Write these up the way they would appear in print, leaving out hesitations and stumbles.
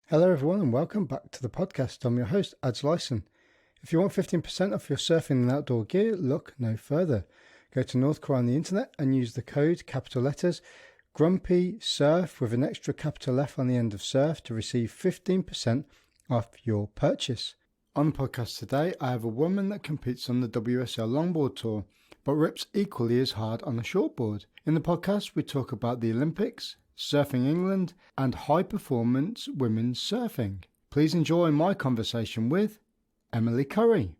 Hello everyone and welcome back to the podcast. I'm your host, Adz. If you want 15% off your surfing and outdoor gear, look no further. Go to North Korea on the internet and use the code, capital letters, Grumpy Surf with an extra capital F on the end of surf to receive 15% off your purchase. On the podcast today, I have a woman that competes on the WSL Longboard Tour, but rips equally as hard on the shortboard. In the podcast, we talk about the Olympics, Surfing England, and high-performance women's surfing. Please enjoy my conversation with Emily Currie.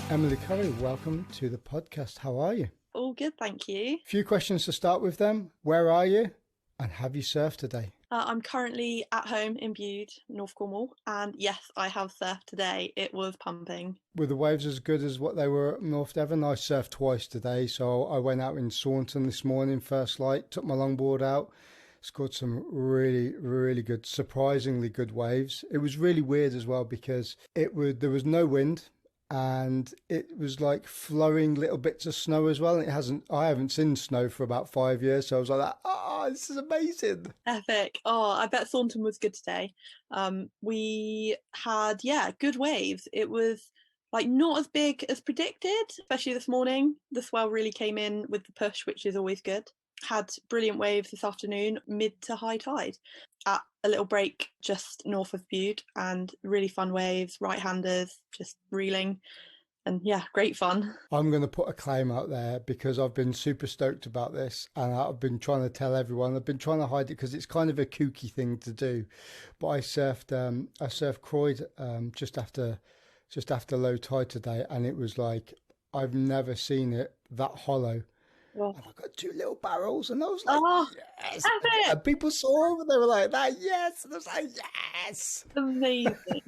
Emily Currie, welcome to the podcast. How are you? All good, thank you. A few questions to start with then. Where are you? And have you surfed today? I'm currently at home in Bude, North Cornwall, and yes, I have surfed today. It was pumping. Were the waves as good as what they were at North Devon? I surfed twice today, so I went out in Saunton this morning, first light, took my longboard out, scored some really good, surprisingly good waves. It was really weird as well because there was no wind. And it was like flowing little bits of snow as well. And I haven't seen snow for about 5 years. So I was like, this is amazing. Epic. Oh, I bet Saunton was good today. We had, good waves. It was like not as big as predicted, especially this morning. The swell really came in with the push, which is always good. Had brilliant waves this afternoon, mid to high tide, at a little break just north of Bude, and really fun waves, right-handers, just reeling, and great fun. I'm going to put a claim out there because I've been super stoked about this, and I've been trying to tell everyone. I've been trying to hide it because it's kind of a kooky thing to do, but I surfed Croyd just after low tide today, and it was like I've never seen it that hollow. Well, and I got two little barrels, and I was like, yes. And people saw them, and they were like, that, yes. And I was like, yes. Amazing.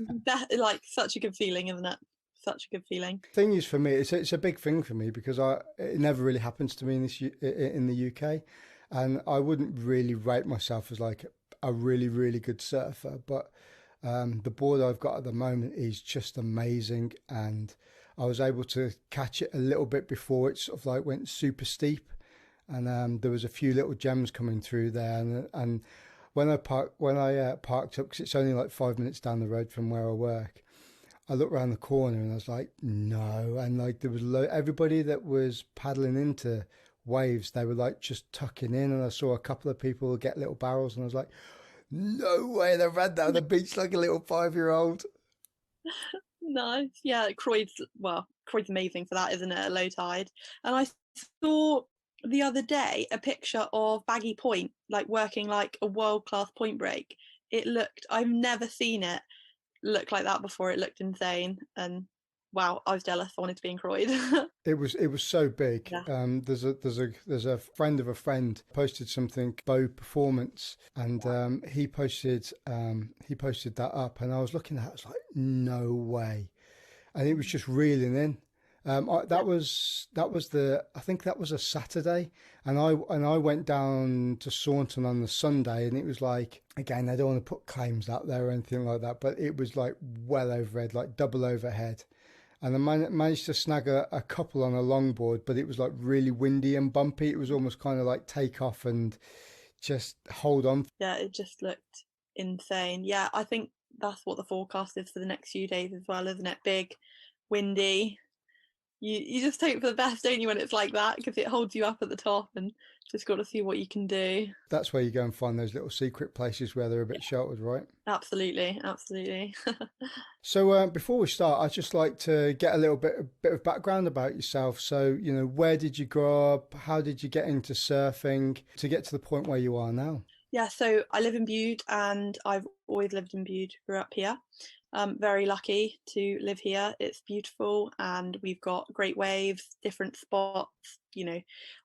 Like such a good feeling, isn't it? Such a good feeling. Thing is, for me, it's a big thing for me because it never really happens to me in the UK, and I wouldn't really rate myself as like a really good surfer, but the board I've got at the moment is just amazing, and I was able to catch it a little bit before it sort of like went super steep, and there was a few little gems coming through there. And when I parked up, because it's only like 5 minutes down the road from where I work, I looked around the corner and I was like, no. And like there was everybody that was paddling into waves, they were like just tucking in, and I saw a couple of people get little barrels, and I was like, no way, they ran down the beach like a little 5-year-old. Nice. Yeah, Croyd's amazing for that, isn't it, at low tide? And I saw the other day a picture of Baggy Point, like working like a world-class point break. I've never seen it look like that before. It looked insane, and wow, I was jealous. I wanted to be in Croyd. It was so big. Yeah. There's a friend of a friend posted something, Bow Performance, and he posted that up, and I was looking at it, I was like, no way, and it was just reeling in. I think that was a Saturday, and I went down to Saunton on the Sunday, and it was like, again, I don't want to put claims out there or anything like that, but it was like well overhead, like double overhead. And I managed to snag a couple on a longboard, but it was like really windy and bumpy. It was almost kind of like take off and just hold on. Yeah, it just looked insane. Yeah, I think that's what the forecast is for the next few days as well, isn't it? Big, windy. You just hope for the best, don't you, when it's like that, because it holds you up at the top, and just got to see what you can do. That's where you go and find those little secret places where they're a bit sheltered, right? Absolutely. So before we start, I'd just like to get a little bit of background about yourself. So, where did you grow up? How did you get into surfing to get to the point where you are now? Yeah, so I live in Bude, and I've always lived in Bude, grew up here. Very lucky to live here. It's beautiful, and we've got great waves, different spots,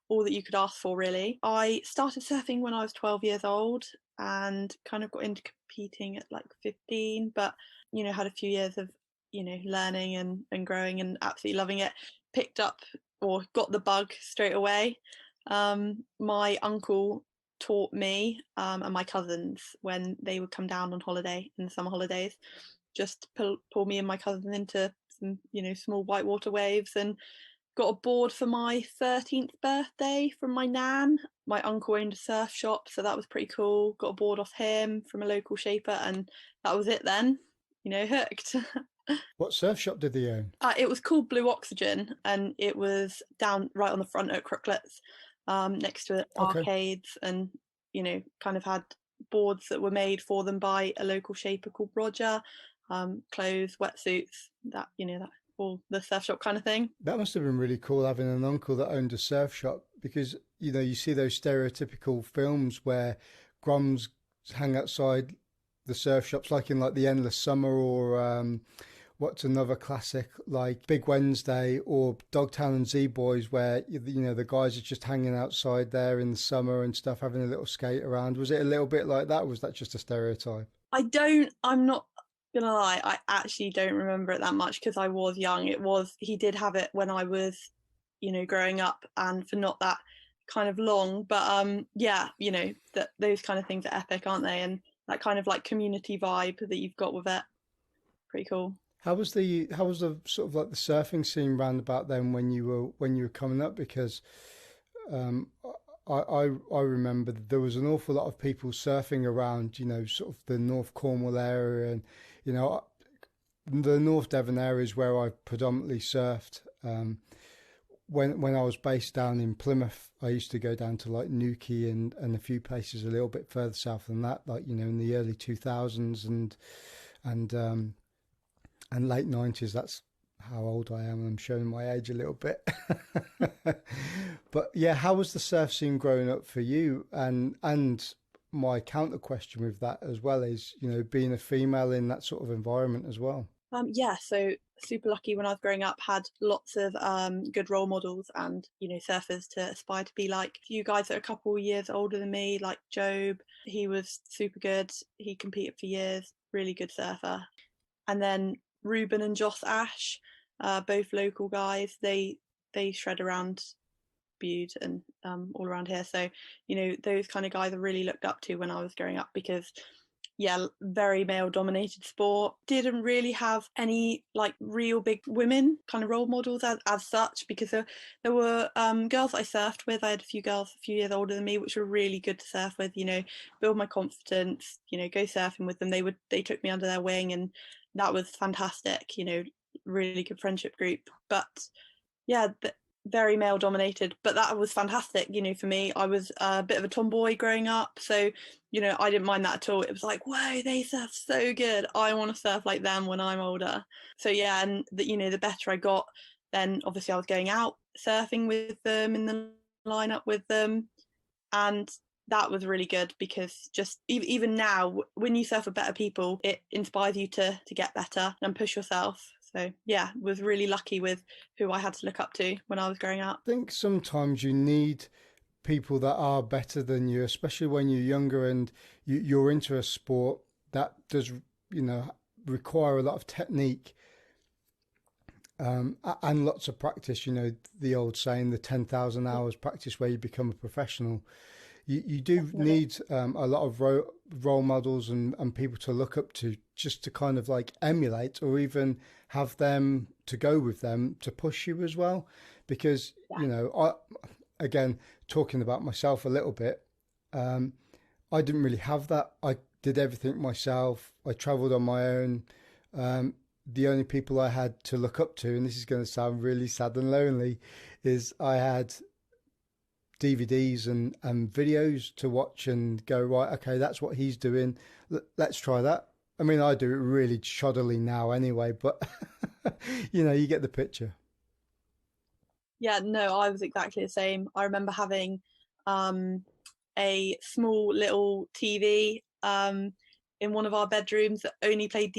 all that you could ask for, really. I started surfing when I was 12 years old and kind of got into competing at like 15, but, had a few years of, learning and growing and absolutely loving it. Picked up or got the bug straight away. My uncle taught me and my cousins when they would come down on holiday in the summer holidays, just pull me and my cousins into some small whitewater waves, and got a board for my 13th birthday from my nan. My uncle owned a surf shop, so that was pretty cool. Got a board off him from a local shaper, and that was it then. Hooked. What surf shop did they own? It was called Blue Oxygen, and it was down right on the front at Crooklets, next to arcades, and kind of had boards that were made for them by a local shaper called Roger. Clothes, wetsuits, that all the surf shop kind of thing. That must have been really cool having an uncle that owned a surf shop, because you see those stereotypical films where groms hang outside the surf shops, like in The Endless Summer, or what's another classic like Big Wednesday or Dogtown and Z Boys, where the guys are just hanging outside there in the summer and stuff, having a little skate around. Was it a little bit like that, or was that just a stereotype? I'm not gonna lie, I actually don't remember it that much because I was young. He did have it when I was growing up, and for not that kind of long, but yeah, that those kind of things are epic, aren't they? And that kind of like community vibe that you've got with it, pretty cool. How was the sort of like the surfing scene round about then when you were coming up? Because I remember there was an awful lot of people surfing around, sort of the North Cornwall area, and the North Devon areas where I predominantly surfed. When I was based down in Plymouth, I used to go down to like Newquay and a few places a little bit further south than that, like in the early 2000s and late 90s. That's how old I am. I'm showing my age a little bit. But yeah, how was the surf scene growing up for you? And my counter question with that as well is, being a female in that sort of environment as well. Yeah, so super lucky when I was growing up, had lots of good role models and surfers to aspire to be like. A few guys that are a couple of years older than me, like Job, he was super good. He competed for years, really good surfer. And then Ruben and Joss Ash, both local guys, they shred around Bude and all around here. So those kind of guys I really looked up to when I was growing up, because yeah, very male dominated sport. Didn't really have any like real big women kind of role models as such, because there were girls I surfed with. I had a few girls a few years older than me, which were really good to surf with, build my confidence, go surfing with them. They took me under their wing, and that was fantastic, really good friendship group. But yeah, very male dominated, but that was fantastic. For me, I was a bit of a tomboy growing up, so I didn't mind that at all. It was like, whoa, they surf so good, I want to surf like them when I'm older. So yeah, and the better I got, then obviously I was going out surfing with them in the lineup with them, and that was really good, because just even now when you surf with better people, it inspires you to get better and push yourself. So yeah, was really lucky with who I had to look up to when I was growing up. I think sometimes you need people that are better than you, especially when you're younger and you're into a sport that does, require a lot of technique and lots of practice. The old saying, the 10,000 hours practice where you become a professional. You do Definitely. Need a lot of role models and people to look up to, just to kind of like emulate, or even have them to go with them to push you as well. Because, I, again, talking about myself a little bit, I didn't really have that. I did everything myself. I travelled on my own. The only people I had to look up to, and this is going to sound really sad and lonely, is I had DVDs and videos to watch and go, right, okay, that's what he's doing. Let's try that. I mean, I do it really shoddily now anyway, but you get the picture. Yeah, no, I was exactly the same. I remember having a small little TV in one of our bedrooms that only played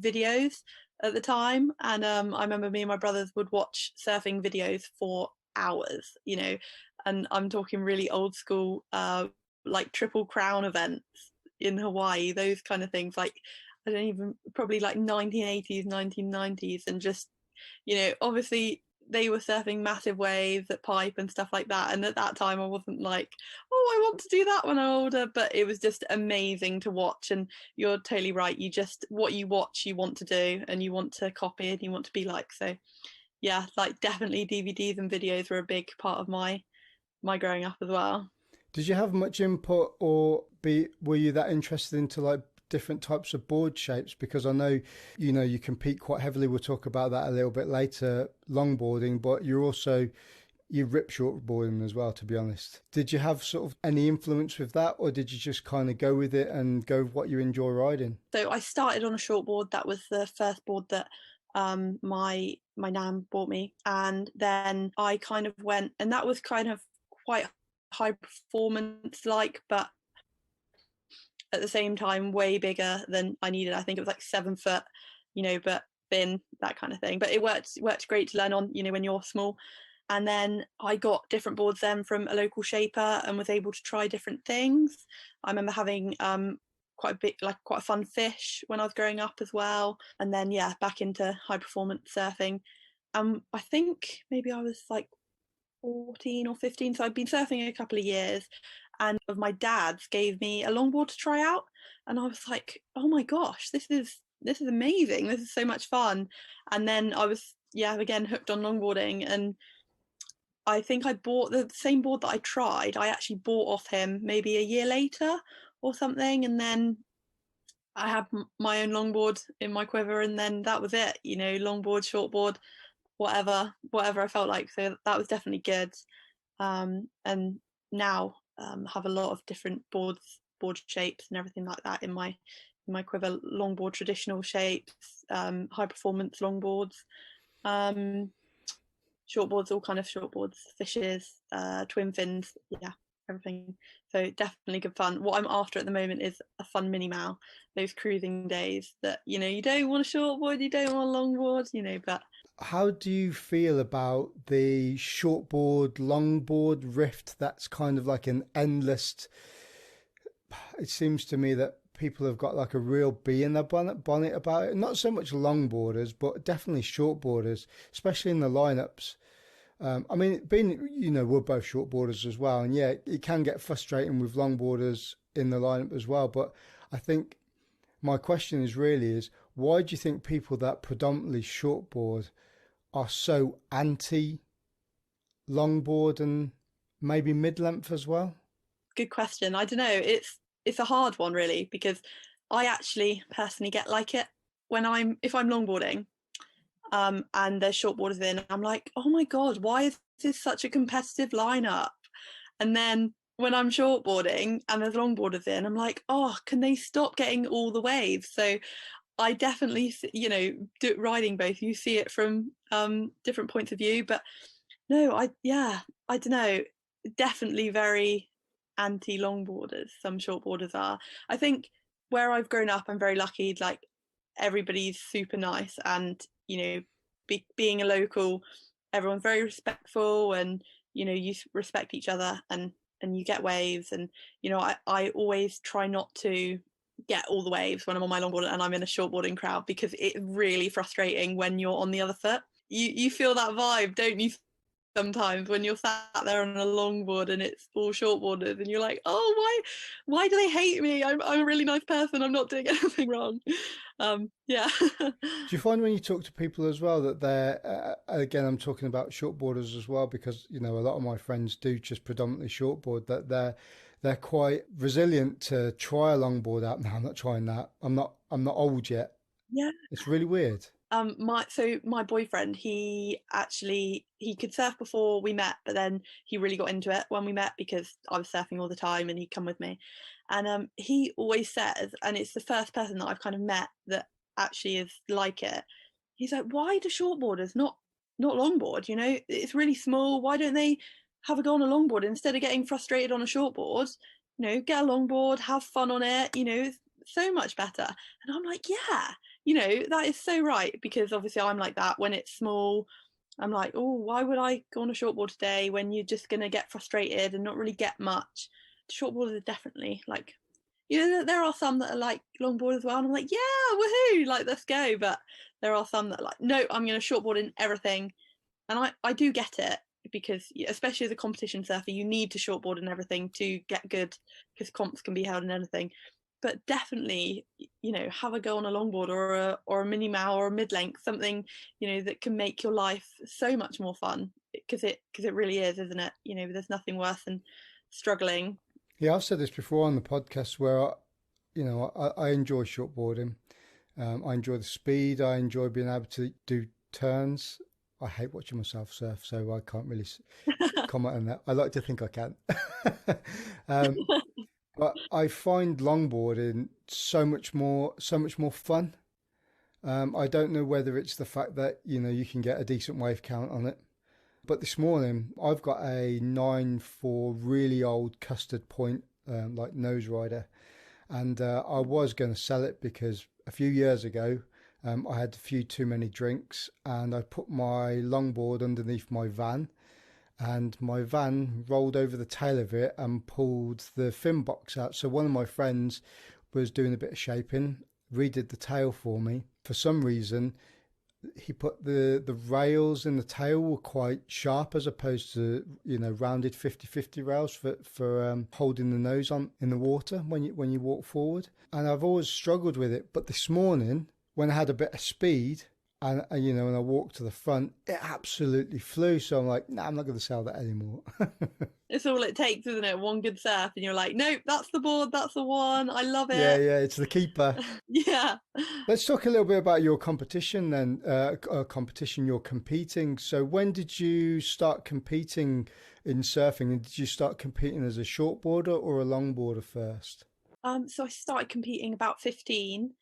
videos at the time, and I remember me and my brothers would watch surfing videos for hours, and I'm talking really old school, like Triple Crown events in Hawaii, those kind of things, like I don't even, probably like 1980s, 1990s, and just, obviously they were surfing massive waves at Pipe and stuff like that, and at that time I wasn't like, oh, I want to do that when I'm older, but it was just amazing to watch. And you're totally right, what you watch you want to do, and you want to copy, and you want to be like. So yeah, like definitely DVDs and videos were a big part of my growing up as well. Did you have much input, or were you that interested into like different types of board shapes? Because I know, you compete quite heavily. We'll talk about that a little bit later, longboarding, but you rip shortboarding as well, to be honest. Did you have sort of any influence with that, or did you just kind of go with it and go with what you enjoy riding? So I started on a shortboard. That was the first board that my nan bought me, and then I kind of went, and that was kind of quite high performance like, but at the same time way bigger than I needed. I think it was like 7 foot, but thin, that kind of thing. But it worked great to learn on, when you're small. And then I got different boards then from a local shaper and was able to try different things. I remember having quite a fun fish when I was growing up as well. And then back into high performance surfing. I think maybe I was like 14 or 15, so I'd been surfing a couple of years, and of my dad's gave me a longboard to try out, and I was like, oh my gosh, this is amazing, this is so much fun. And then I was again hooked on longboarding, and I think I bought the same board that I tried, I actually bought off him maybe a year later or something, and then I had my own longboard in my quiver, and then that was it, longboard, shortboard, whatever I felt like. So that was definitely good. And now have a lot of different board shapes and everything like that in my quiver. Longboard traditional shapes, high performance longboards, shortboards, all kind of shortboards, fishes, twin fins, everything. So definitely good fun. What I'm after at the moment is a fun mini mal, those cruising days that you don't want a shortboard, you don't want a longboard, but How do you feel about the shortboard longboard rift? That's kind of like an endless. It seems to me that people have got like a real bee in their bonnet about it. Not so much longboarders, but definitely shortboarders, especially in the lineups. I mean, we're both shortboarders as well, and yeah, it can get frustrating with longboarders in the lineup as well. But I think my question is why do you think people that predominantly shortboard are so anti longboard and maybe mid length as well? Good question. I don't know. It's a hard one really, because I actually personally get like it when if I'm longboarding, and there's shortboarders in, I'm like, oh my god, why is this such a competitive lineup? And then when I'm shortboarding and there's longboarders in, I'm like, oh, can they stop getting all the waves? So I definitely, riding both, you see it from different points of view. But no, I don't know, definitely very anti longboarders. Some shortboarders are. I think where I've grown up, I'm very lucky. Like everybody's super nice, and being a local, everyone's very respectful, and you respect each other, and you get waves, and I always try not to get all the waves when I'm on my longboard and I'm in a shortboarding crowd, because it's really frustrating when you're on the other foot. You feel that vibe, don't you, sometimes when you're sat there on a longboard and it's all shortboarders, and you're like, oh, why do they hate me? I'm a really nice person, I'm not doing anything wrong. Yeah. Do you find when you talk to people as well that they're, again, I'm talking about shortboarders as well, because, a lot of my friends do just predominantly shortboard, that they're quite resilient to try a longboard out. No, I'm not trying that. I'm not old yet. Yeah. It's really weird. My boyfriend, he could surf before we met, but then he really got into it when we met, because I was surfing all the time and he'd come with me. And he always says, and it's the first person that I've kind of met that actually is like it, he's like, why do shortboarders not longboard? It's really small, why don't they have a go on a longboard instead of getting frustrated on a shortboard? Get a longboard, have fun on it, it's so much better. And I'm like, yeah, that is so right, because obviously I'm like that when it's small. I'm like, oh, why would I go on a shortboard today when you're just going to get frustrated and not really get much? Shortboarders are definitely like, there are some that are like longboard as well, and I'm like, yeah, woohoo, like, let's go. But there are some that are like, no, I'm going to shortboard in everything. And I do get it, because especially as a competition surfer, you need to shortboard in everything to get good, because comps can be held in anything. but definitely, have a go on a longboard or a mini mow or a mid-length, something, that can make your life so much more fun, because it really is, isn't it? There's nothing worse than struggling. Yeah, I've said this before on the podcast where I enjoy shortboarding. I enjoy the speed. I enjoy being able to do turns. I hate watching myself surf, so I can't really comment on that. I like to think I can. But I find longboarding so much more fun. I don't know whether it's the fact that you can get a decent wave count on it. But this morning I've got a 9.4 really old custard point, like nose rider, and I was going to sell it because a few years ago I had a few too many drinks and I put my longboard underneath my van, and my van rolled over the tail of it and pulled the fin box out. So one of my friends was doing a bit of shaping, redid the tail for me. For some reason, he put the rails in the tail were quite sharp as opposed to rounded 50-50 rails for holding the nose on in the water when you walk forward. And I've always struggled with it, but this morning when I had a bit of speed and and I walked to the front, it absolutely flew. So I'm like, nah, I'm not going to sell that anymore. It's all it takes, isn't it? One good surf and you're like, nope, that's the board, that's the one, I love Yeah, it. yeah, it's the keeper. Yeah. Let's talk a little bit about your competition then. Competition you're competing. So when did you start competing in surfing? And did you start competing as a shortboarder or a longboarder first? So I started competing about 15.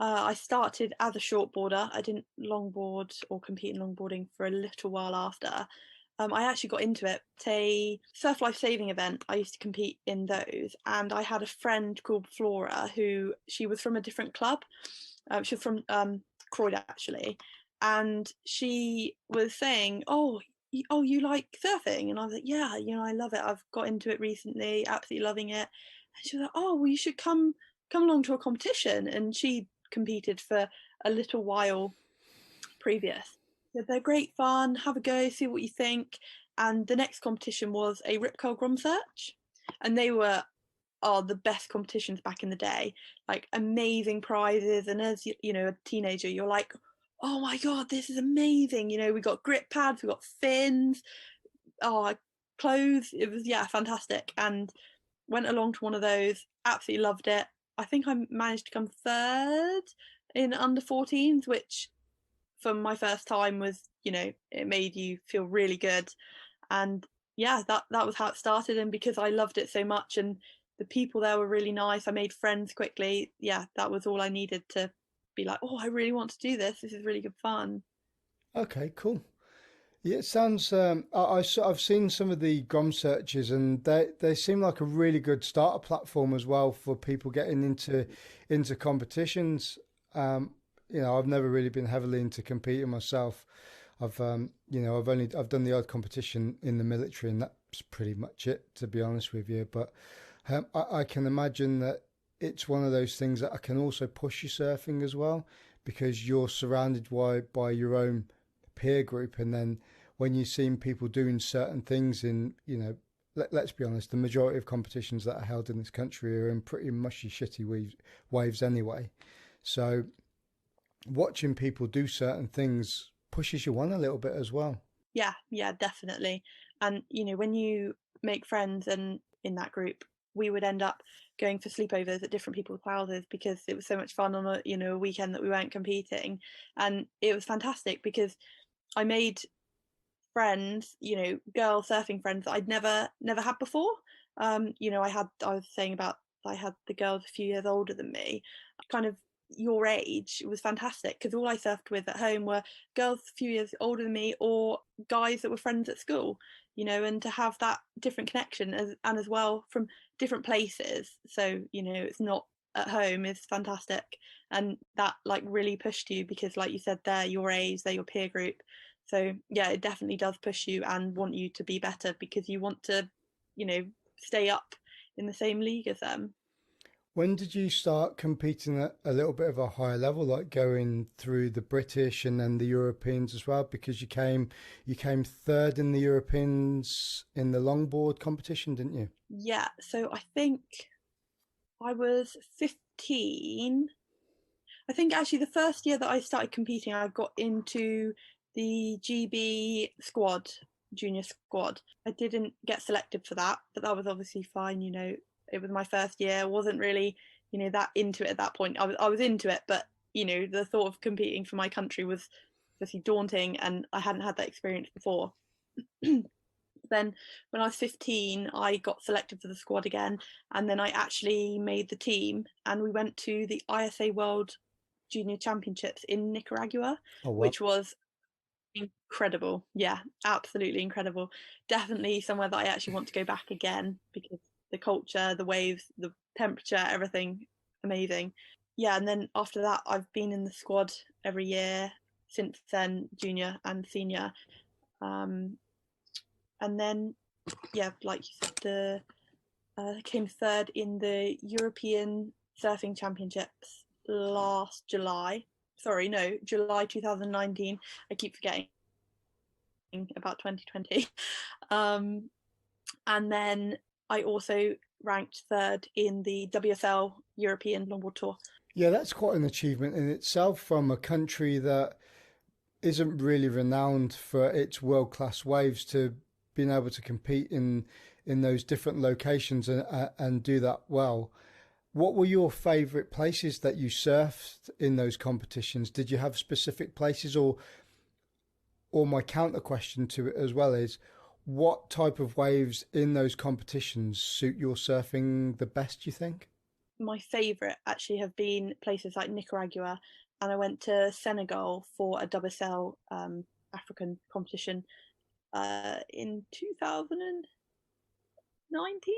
I started as a shortboarder. I didn't longboard or compete in longboarding for a little while after. I actually got into it. A surf life saving event, I used to compete in those, and I had a friend called Flora who she was from a different club. She was from Croydon actually, and she was saying, "Oh, you like surfing?" And I was like, "Yeah, I love it. I've got into it recently, absolutely loving it." And she was like, "Oh, well, you should come along to a competition." And she competed for a little while previous. So they're great fun, have a go, see what you think. And the next competition was a rip curl grom search, and they were the best competitions back in the day, like amazing prizes. And as a teenager, you're like, oh my god, this is amazing. We got grip pads, we got fins, clothes. It was, yeah, fantastic. And went along to one of those, absolutely loved it. I think I managed to come third in under 14s, which for my first time was, it made you feel really good. And yeah, that was how it started. And because I loved it so much and the people there were really nice, I made friends quickly. Yeah, that was all I needed to be like, oh, I really want to do this. This is really good fun. Okay, cool. Yeah, it sounds. I've seen some of the Grom searches, and they seem like a really good starter platform as well for people getting into competitions. I've never really been heavily into competing myself. I've done the odd competition in the military, and that's pretty much it, to be honest with you. But I can imagine that it's one of those things that I can also push you surfing as well, because you're surrounded by your own peer group, and then when you've seen people doing certain things in, let's be honest, the majority of competitions that are held in this country are in pretty mushy, shitty waves anyway. So watching people do certain things pushes you on a little bit as well. Yeah, definitely. And when you make friends, and in that group we would end up going for sleepovers at different people's houses because it was so much fun on a weekend that we weren't competing. And it was fantastic because I made friends, girl surfing friends that I'd never had before. I was saying about, I had the girls a few years older than me, kind of your age. It was fantastic because all I surfed with at home were girls a few years older than me or guys that were friends at school, and to have that different connection as well from different places. So, it's not at home is fantastic. And that like really pushed you because like you said, they're your age, they're your peer group. So yeah, it definitely does push you and want you to be better because you want to, stay up in the same league as them. When did you start competing at a little bit of a higher level, like going through the British and then the Europeans as well? Because you came third in the Europeans in the longboard competition, didn't you? Yeah, so I think I was 15. I think actually the first year that I started competing, I got into the GB squad, junior squad. I didn't get selected for that, but that was obviously fine. You know, it was my first year. I wasn't really, you know, that into it at that point. I was into it, but you know, the thought of competing for my country was obviously daunting, and I hadn't had that experience before. Then when I was 15, I got selected for the squad again, and then I actually made the team, and we went to the ISA World Junior Championships in Nicaragua, Oh, wow. which was incredible. Yeah, absolutely incredible. Definitely somewhere that I actually want to go back again, because the culture, the waves, the temperature, everything amazing. Yeah, and then after that, I've been in the squad every year since then, junior and senior. And then, yeah, like you said, the came third in the European Surfing Championships last July. Sorry, no, July 2019. I keep forgetting about 2020. And then I also ranked third in the WSL European Longboard Tour. Yeah, that's quite an achievement in itself from a country that isn't really renowned for its world-class waves to being able to compete in those different locations and do that well. What were your favourite places that you surfed in those competitions? Did you have specific places, or my counter question to it as well is, what type of waves in those competitions suit your surfing the best, you think? My favourite actually have been places like Nicaragua, and I went to Senegal for a WSL African competition in 2019,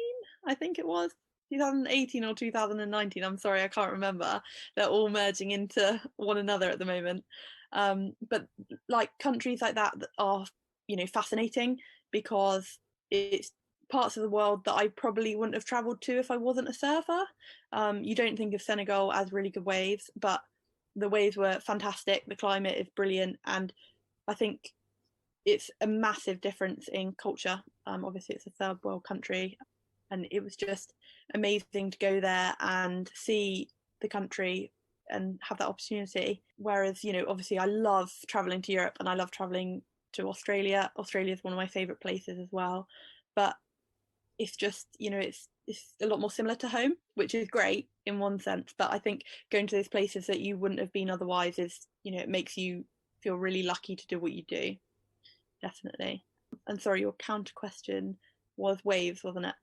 I think it was 2018 or 2019. I'm sorry, I can't remember. They're all merging into one another at the moment. But like countries like that are, you know, fascinating, because it's parts of the world that I probably wouldn't have travelled to if I wasn't a surfer. You don't think of Senegal as really good waves, but the waves were fantastic. The climate is brilliant, and I think it's a massive difference in culture. Obviously, it's a third world country, and it was just amazing to go there and see the country and have that opportunity. Whereas, you know, obviously I love traveling to Europe and I love traveling to Australia. Australia is one of my favorite places as well, but it's just, you know, it's a lot more similar to home, which is great in one sense. But I think going to those places that you wouldn't have been otherwise is, you know, it makes you feel really lucky to do what you do. Definitely. And sorry, your counter question was waves, wasn't it?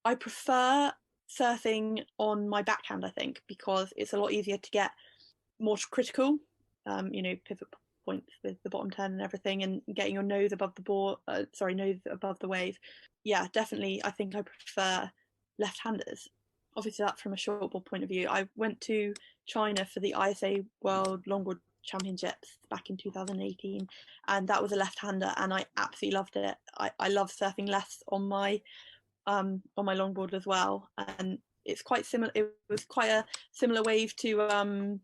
I prefer surfing on my backhand, I think, because it's a lot easier to get more critical, you know, pivot points with the bottom turn and everything, and getting your nose above the board, nose above the wave. Yeah, definitely. I think I prefer left-handers. Obviously, that's from a shortboard point of view. I went to China for the ISA World Longboard Championships back in 2018, and that was a left-hander, and I absolutely loved it. I love surfing less on my longboard as well, and it's quite similar. It was quite a similar wave to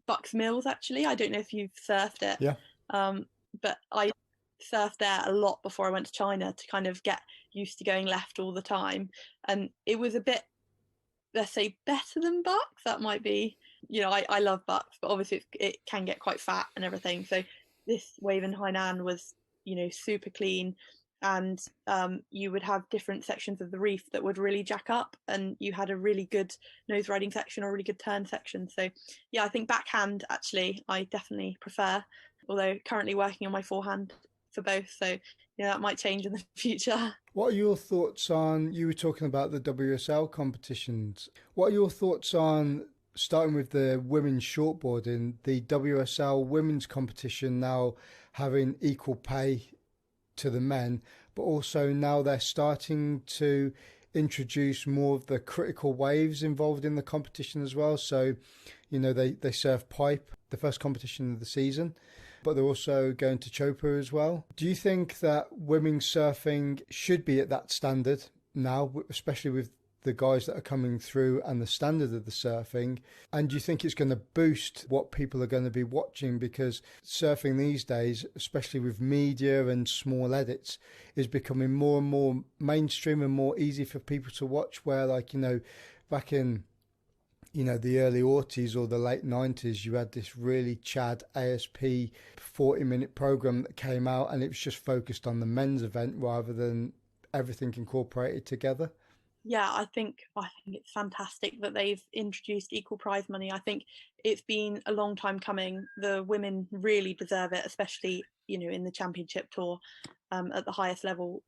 Bucks Mills, actually. I don't know if you've surfed it. Yeah. But I surfed there a lot before I went to China to kind of get used to going left all the time, and it was a bit, let's say, better than Bucks. That might be, you know, I love Bucks, but obviously it can get quite fat and everything. So this wave in Hainan was, you know, super clean, and you would have different sections of the reef that would really jack up, and you had a really good nose riding section or a really good turn section. So yeah, I think backhand actually I definitely prefer, although currently working on my forehand for both, so yeah, that might change in the future. What are your thoughts on, you were talking about the WSL competitions. What are your thoughts on, starting with the women's shortboarding, the WSL women's competition now having equal pay to the men, but also now they're starting to introduce more of the critical waves involved in the competition as well. So, you know, they surf pipe, the first competition of the season, but they're also going to Chopa as well. Do you think that women's surfing should be at that standard now, especially with the guys that are coming through and the standard of the surfing? And do you think it's going to boost what people are going to be watching? Because surfing these days, especially with media and small edits, is becoming more and more mainstream and more easy for people to watch, where, like, you know, back in the early aughties or the late 90s, you had this really Chad ASP 40-minute program that came out, and it was just focused on the men's event rather than everything incorporated together. Yeah, I think it's fantastic that they've introduced equal prize money. I think it's been a long time coming. The women really deserve it, especially in the championship tour, at the highest level.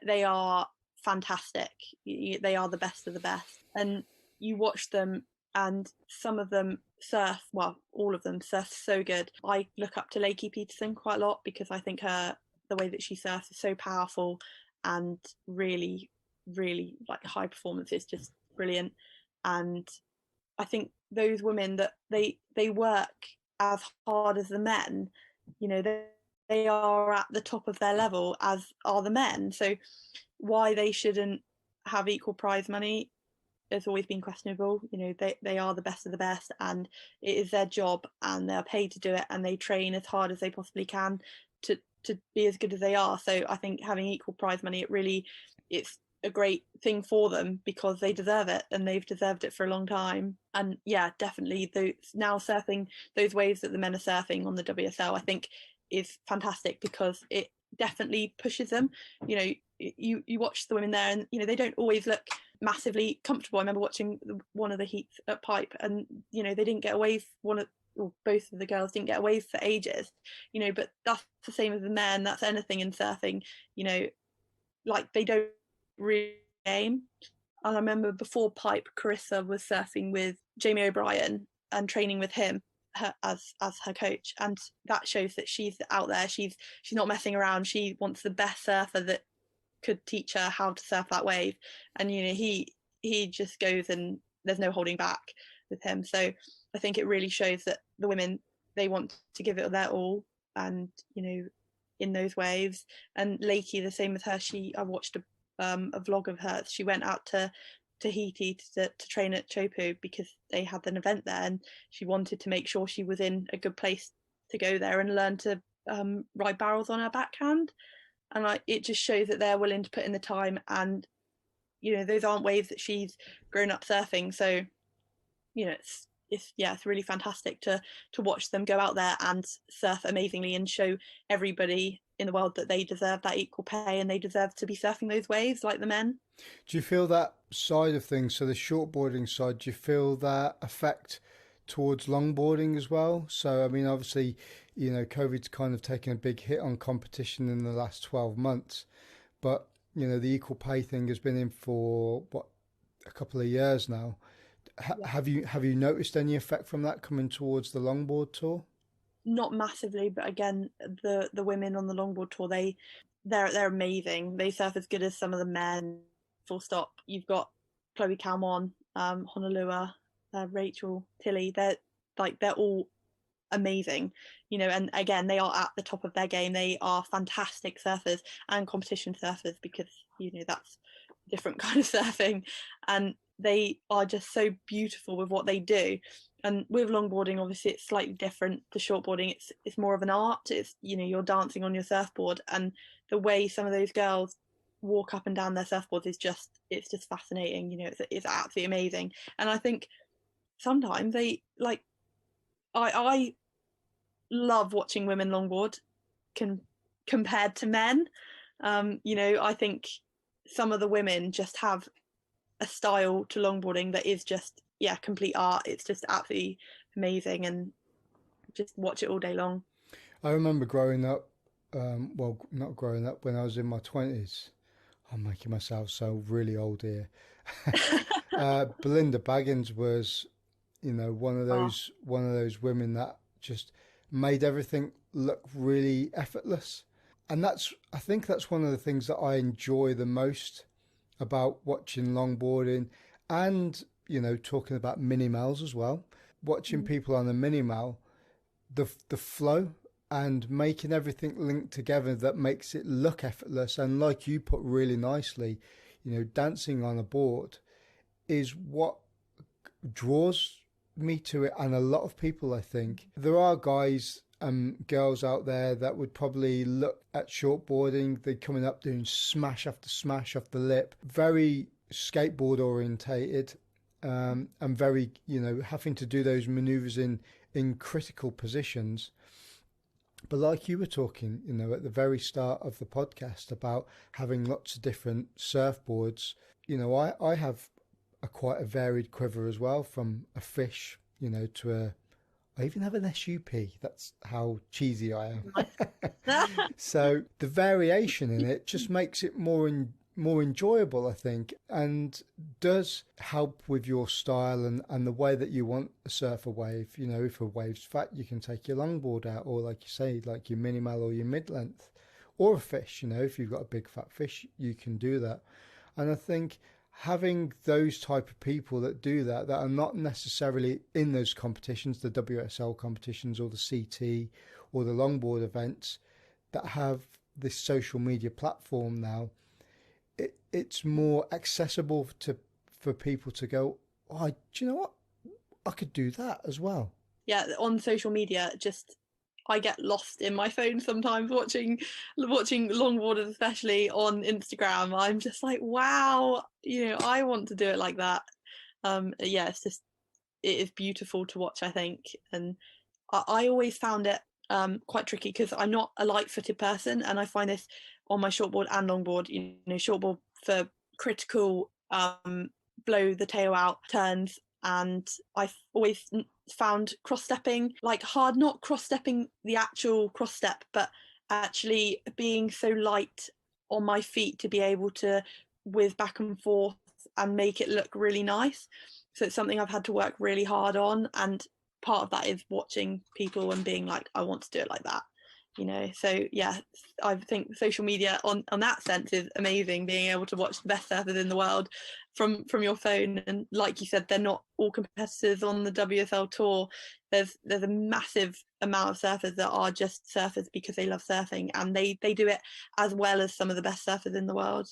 They are fantastic. They are the best of the best, and you watch them, and some of them surf. Well, all of them surf so good. I look up to Lakey Peterson quite a lot because I think the way that she surfs is so powerful and really really like high performance is just brilliant. And I think those women that they work as hard as the men, they are at the top of their level as are the men. So why they shouldn't have equal prize money has always been questionable. They are the best of the best, and it is their job, and they're paid to do it, and they train as hard as they possibly can to be as good as they are. So I think having equal prize money, it's a great thing for them because they deserve it, and they've deserved it for a long time. And yeah, definitely now surfing those waves that the men are surfing on the WSL, I think is fantastic because it definitely pushes them. You watch the women there, and they don't always look massively comfortable. I remember watching one of the heats at Pipe, and they didn't get away. Both of the girls didn't get away for ages. But that's the same as the men. That's anything in surfing. Like they don't really game. And I remember before Pipe, Carissa was surfing with Jamie O'Brien and training with him as her coach, and that shows that she's out there. She's not messing around. She wants the best surfer that could teach her how to surf that wave. And he just goes, and there's no holding back with him. So I think it really shows that the women, they want to give it their all, and in those waves. And Lakey, the same with her. I watched a vlog of hers. She went out to Tahiti to train at Chopu because they had an event there, and she wanted to make sure she was in a good place to go there and learn to ride barrels on her backhand. And it just shows that they're willing to put in the time, and those aren't waves that she's grown up surfing. So it's really fantastic to watch them go out there and surf amazingly and show everybody in the world that they deserve that equal pay, and they deserve to be surfing those waves like the men. Do you feel that side of things, so the shortboarding side, do you feel that effect towards longboarding as well? So, I mean, obviously, COVID's kind of taken a big hit on competition in the last 12 months, but, the equal pay thing has been in for, a couple of years now. Have you noticed any effect from that coming towards the longboard tour? Not massively, but again, the women on the longboard tour, they're amazing. They surf as good as some of the men. Full stop. You've got Chloe Calmon, Honolulu, Rachel Tilley. They're all amazing, and again, they are at the top of their game. They are fantastic surfers and competition surfers because that's a different kind of surfing, and they are just so beautiful with what they do. And with longboarding, obviously, it's slightly different to shortboarding. It's more of an art. It's you're dancing on your surfboard, and the way some of those girls walk up and down their surfboards it's just fascinating. It's absolutely amazing. And I think sometimes I love watching women longboard compared to men. I think some of the women just have a style to longboarding that is just complete art. It's just absolutely amazing, and just watch it all day long. I remember growing up, not growing up, when I was in my 20s. I'm making myself so really old here. Belinda Baggins was, one of those women that just made everything look really effortless. And I think that's one of the things that I enjoy the most about watching longboarding, and talking about mini mels as well. Watching people on a mini mel, the flow and making everything link together that makes it look effortless. And like you put really nicely, dancing on a board is what draws me to it. And a lot of people, I think, there are guys and girls out there that would probably look at shortboarding, they're coming up doing smash after smash off the lip, very skateboard orientated, and very, having to do those maneuvers in critical positions. But like you were talking, at the very start of the podcast about having lots of different surfboards, I have quite a varied quiver as well, from a fish, to I even have an SUP. That's how cheesy I am. So the variation in it just makes it more enjoyable, I think, and does help with your style and the way that you want to surf a wave. If a wave's fat, you can take your longboard out, or like you say, like your minimal or your mid-length, or a fish. If you've got a big fat fish, you can do that. And I think having those type of people that do that are not necessarily in those competitions, the WSL competitions or the CT or the longboard events, that have this social media platform now, it's more accessible for people to go, oh, do you know what? I could do that as well. Yeah, on social media, just I get lost in my phone sometimes watching longboarders, especially on Instagram. I'm just like, wow, I want to do it like that. Yeah, it is beautiful to watch, I think. And I always found it quite tricky because I'm not a light-footed person, and I find this on my shortboard and longboard. Shortboard for critical blow the tail out turns, and I've always found cross-stepping hard, not cross-stepping the actual cross-step, but actually being so light on my feet to be able to whiz back and forth and make it look really nice. So it's something I've had to work really hard on, and part of that is watching people and being like, I want to do it like that. So yeah, I think social media on that sense is amazing, being able to watch the best surfers in the world from your phone. And like you said, they're not all competitors on the WSL tour. There's a massive amount of surfers that are just surfers because they love surfing, and they do it as well as some of the best surfers in the world.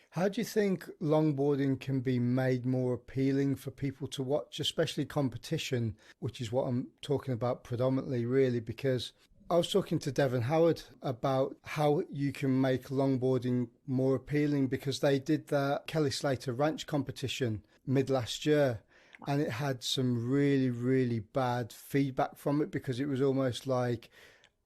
How do you think longboarding can be made more appealing for people to watch, especially competition, which is what I'm talking about predominantly, really? Because I was talking to Devon Howard about how you can make longboarding more appealing, because they did that Kelly Slater Ranch competition mid last year, and it had some really, really bad feedback from it, because it was almost like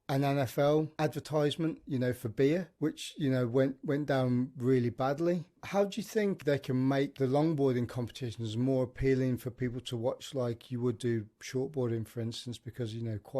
an NFL advertisement, for beer, which, went down really badly. How do you think they can make the longboarding competitions more appealing for people to watch, like you would do shortboarding, for instance, because,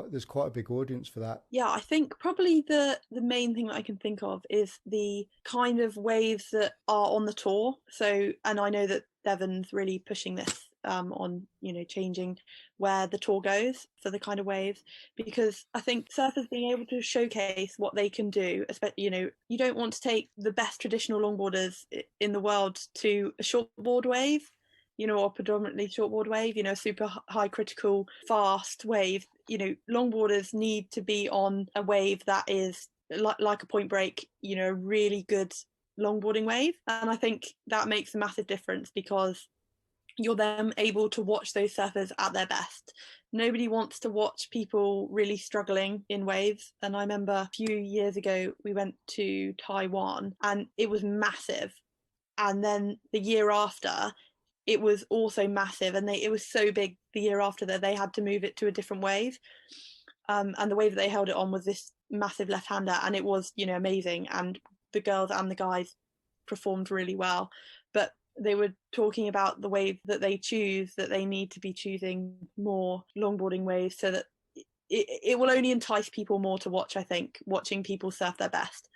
there's quite a big audience for that? Yeah, I think probably the main thing that I can think of is the kind of waves that are on the tour. So, and I know that Devon's really pushing this on changing where the tour goes for the kind of waves, because I think surfers being able to showcase what they can do, especially you don't want to take the best traditional longboarders in the world to a shortboard wave, or predominantly shortboard wave, super high critical fast wave. Longboarders need to be on a wave that is like a point break, really good longboarding wave. And I think that makes a massive difference, because you're then able to watch those surfers at their best. Nobody wants to watch people really struggling in waves. And I remember a few years ago, we went to Taiwan and it was massive. And then the year after, it was also massive. And it was so big the year after that they had to move it to a different wave. And the wave that they held it on was this massive left-hander. And it was, amazing. And the girls and the guys performed really well. But they were talking about the wave that they choose, that they need to be choosing more longboarding waves, so that it will only entice people more to watch, I think, watching people surf their best.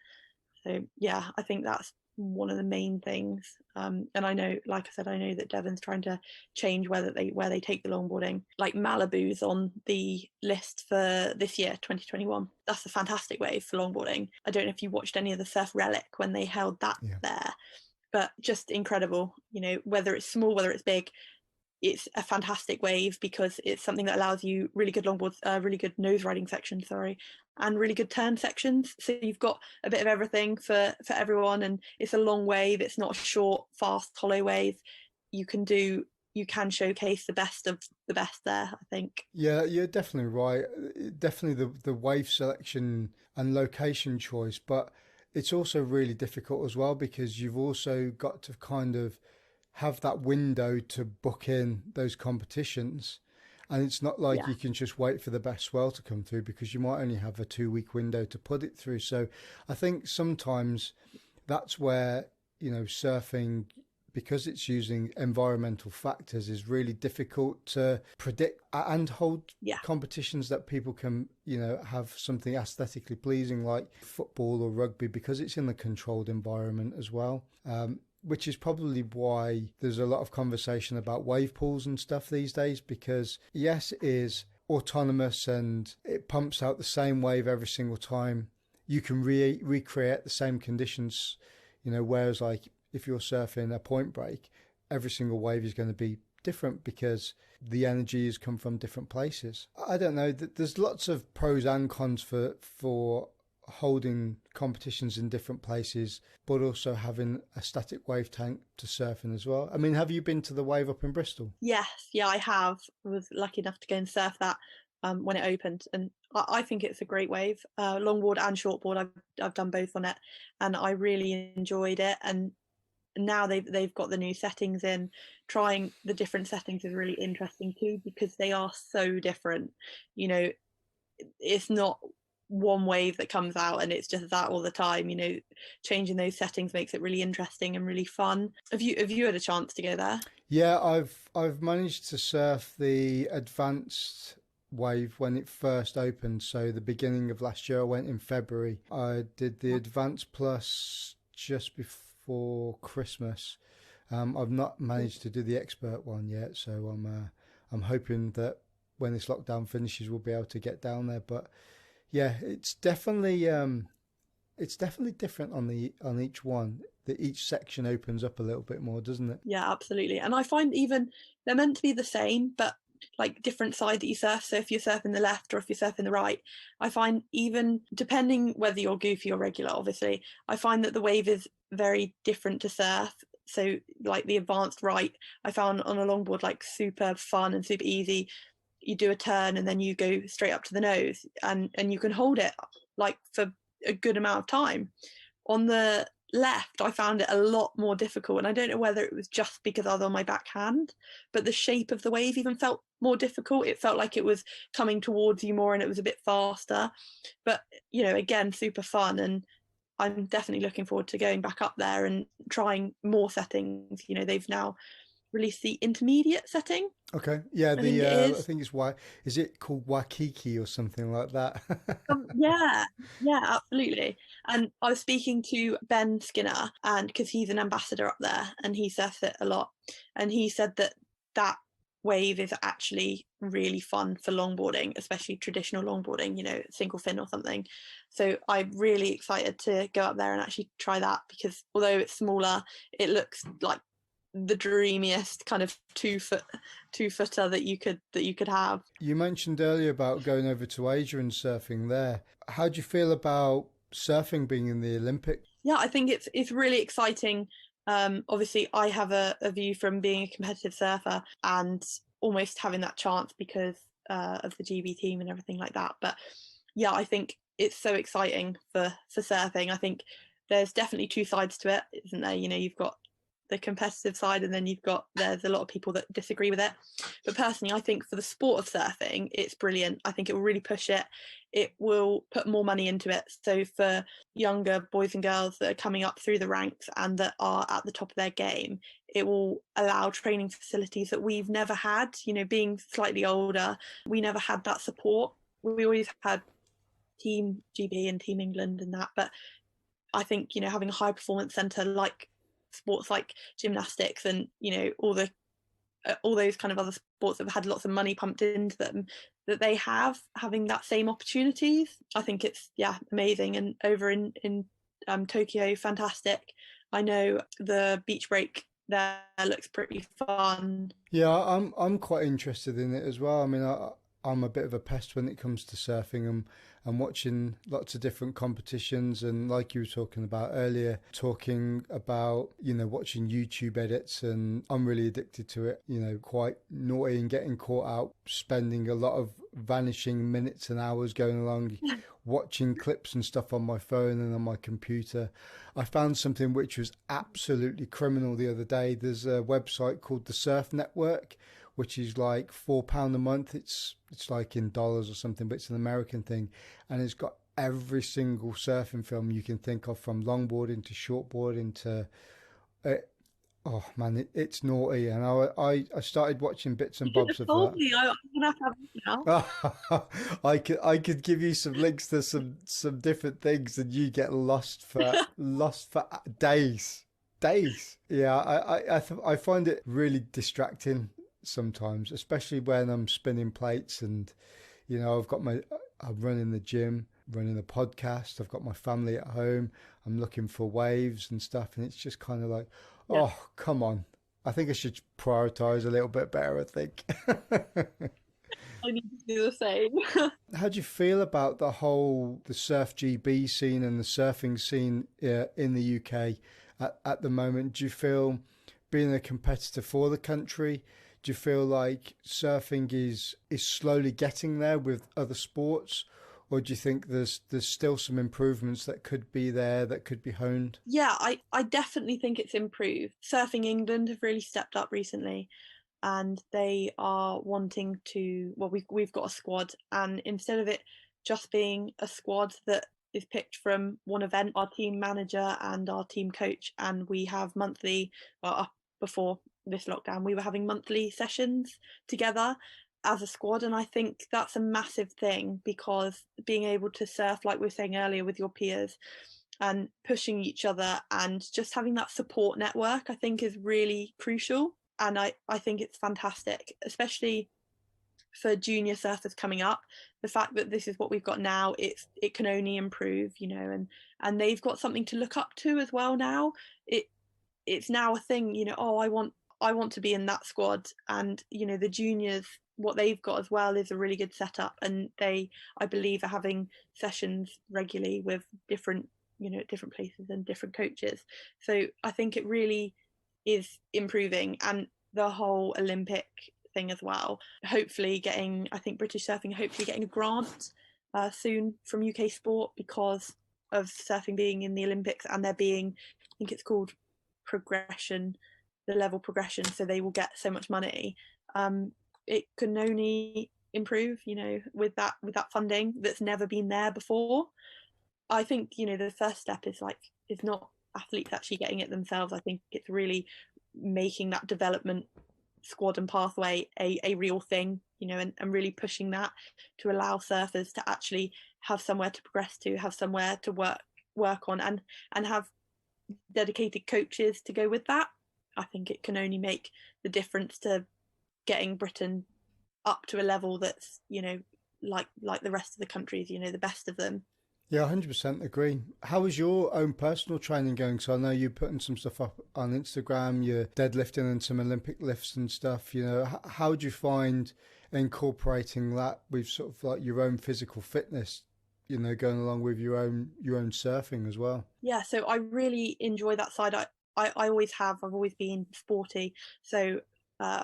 So yeah, I think that's one of the main things. And I know, like I said, I know that Devon's trying to change where they take the longboarding. Like Malibu's on the list for this year, 2021. That's a fantastic wave for longboarding. I don't know if you watched any of the Surf Relic when they held that there. But just incredible, whether it's small, whether it's big, it's a fantastic wave, because it's something that allows you really good longboards, really good nose riding sections, and really good turn sections. So you've got a bit of everything for everyone, and it's a long wave. It's not a short, fast, hollow wave. You can showcase the best of the best there, I think. Yeah, you're definitely right. Definitely the wave selection and location choice, but it's also really difficult as well, because you've also got to kind of have that window to book in those competitions. And it's not like Yeah. you can just wait for the best swell to come through, because you might only have a 2 week window to put it through. So I think sometimes that's where, surfing, because it's using environmental factors, is really difficult to predict and hold Yeah. competitions that people can, have something aesthetically pleasing like football or rugby, because it's in a controlled environment as well. Which is probably why there's a lot of conversation about wave pools and stuff these days, because yes, it is autonomous and it pumps out the same wave every single time. You can recreate the same conditions, whereas like if you're surfing a point break, every single wave is going to be different because the energy has come from different places. I don't know, there's lots of pros and cons for holding competitions in different places, but also having a static wave tank to surf in as well. I mean, have you been to the wave up in Bristol? Yes, yeah, I have. I was lucky enough to go and surf that when it opened, and I think it's a great wave. Longboard and shortboard, I've done both on it, and I really enjoyed it. And now they've got the new settings in. Trying the different settings is really interesting too, because they are so different. It's not one wave that comes out and it's just that all the time. Changing those settings makes it really interesting and really fun. Have you had a chance to go there? Yeah, I've managed to surf the advanced wave when it first opened. So the beginning of last year, I went in February. I did the advanced plus just before Christmas. I've not managed to do the expert one yet, so I'm hoping that when this lockdown finishes, we'll be able to get down there. But yeah, it's definitely different on each one. That each section opens up a little bit more, doesn't it? Yeah, absolutely. And I find even they're meant to be the same, but like different side that you surf. So if you're surfing the left or if you're surfing the right, I find even depending whether you're goofy or regular, obviously, I find that the wave is very different to surf. So like the advanced right, I found on a longboard like super fun and super easy. You do a turn and then you go straight up to the nose, and you can hold it like for a good amount of time. On the left, I found it a lot more difficult, and I don't know whether it was just because I was on my backhand, but the shape of the wave even felt more difficult. It felt like it was coming towards you more and it was a bit faster, but again, super fun. And I'm definitely looking forward to going back up there and trying more settings. They've now released the intermediate setting. Okay, yeah, I think it I is. think it's why is it called Waikiki or something like that? Yeah, yeah, absolutely. And I was speaking to Ben Skinner, and because he's an ambassador up there and he surfs it a lot, and he said that wave is actually really fun for longboarding, especially traditional longboarding, single fin or something. So I'm really excited to go up there and actually try that, because although it's smaller, it looks like the dreamiest kind of two footer that you could have. You mentioned earlier about going over to Asia and surfing there. How do you feel about surfing being in the Olympics? Yeah, I think it's really exciting. Obviously, I have a view from being a competitive surfer and almost having that chance because of the GB team and everything like that. But yeah, I think it's so exciting for surfing. I think there's definitely two sides to it, isn't there? You've got the competitive side, and then there's a lot of people that disagree with it. But personally, I think for the sport of surfing, it's brilliant. I think it will really push it. It will put more money into it. So for younger boys and girls that are coming up through the ranks and that are at the top of their game, it will allow training facilities that we've never had. Being slightly older, we never had that support. We always had Team GB and Team England and that. But I think, having a high performance centre like sports like gymnastics and all those kind of other sports that have had lots of money pumped into them, that they having that same opportunities, I think it's amazing. And over in Tokyo, fantastic. I know the beach break there looks pretty fun. Yeah, I'm quite interested in it as well. I mean, I'm a bit of a pest when it comes to surfing and watching lots of different competitions. And like you were talking about earlier, talking about, watching YouTube edits, and I'm really addicted to it, quite naughty and getting caught out, spending a lot of vanishing minutes and hours going along, watching clips and stuff on my phone and on my computer. I found something which was absolutely criminal the other day. There's a website called the Surf Network, which is like £4 a month. It's like in dollars or something, but it's an American thing, and it's got every single surfing film you can think of, from longboarding to shortboarding to. Oh man, it's naughty, and I started watching bits and You should bobs have of told that. me. I'm gonna have to have it now. I could give you some links to some different things, and you get lost for days. Yeah, I find it really distracting sometimes, especially when I'm spinning plates, and I'm running the gym, running the podcast. I've got my family at home. I'm looking for waves and stuff, and it's just kind of like, Yeah, oh, come on. I think I should prioritize a little bit better, I think. I need to do the same. How do you feel about the Surf GB scene and the surfing scene in the UK at the moment? Do you feel, being a competitor for the country, do you feel like surfing is slowly getting there with other sports, or do you think there's still some improvements that could be there, that could be honed? Yeah, I definitely think it's improved. Surfing England have really stepped up recently, and they are wanting to. Well, we've got a squad, and instead of it just being a squad that is picked from one event, our team manager and our team coach, and we have monthly. Well, up before this lockdown, we were having monthly sessions together as a squad, and I think that's a massive thing, because being able to surf, like we were saying earlier, with your peers and pushing each other and just having that support network, I think is really crucial. And I think it's fantastic, especially for junior surfers coming up. The fact that this is what we've got now, it can only improve, and they've got something to look up to as well now. It's now a thing, oh, I want to be in that squad. And the juniors, what they've got as well is a really good setup, and they, I believe, are having sessions regularly with different places and different coaches. So I think it really is improving, and the whole Olympic thing as well. Hopefully I think British surfing hopefully getting a grant soon from UK Sport, because of surfing being in the Olympics, and there being, I think it's called progression, the level progression, so they will get so much money. It can only improve, with that funding that's never been there before. I think the first step is not athletes actually getting it themselves. I think it's really making that development squad and pathway a real thing, and really pushing that to allow surfers to actually have somewhere to progress to, have somewhere to work on, and have dedicated coaches to go with that. I think it can only make the difference to getting Britain up to a level that's like the rest of the countries, the best of them. Yeah, 100% agree. How is your own personal training going? So I know you're putting some stuff up on Instagram, you're deadlifting and some Olympic lifts and stuff. How do you find incorporating that with sort of like your own physical fitness, going along with your own surfing as well? Yeah, so I really enjoy that side. I always have. I've always been sporty. So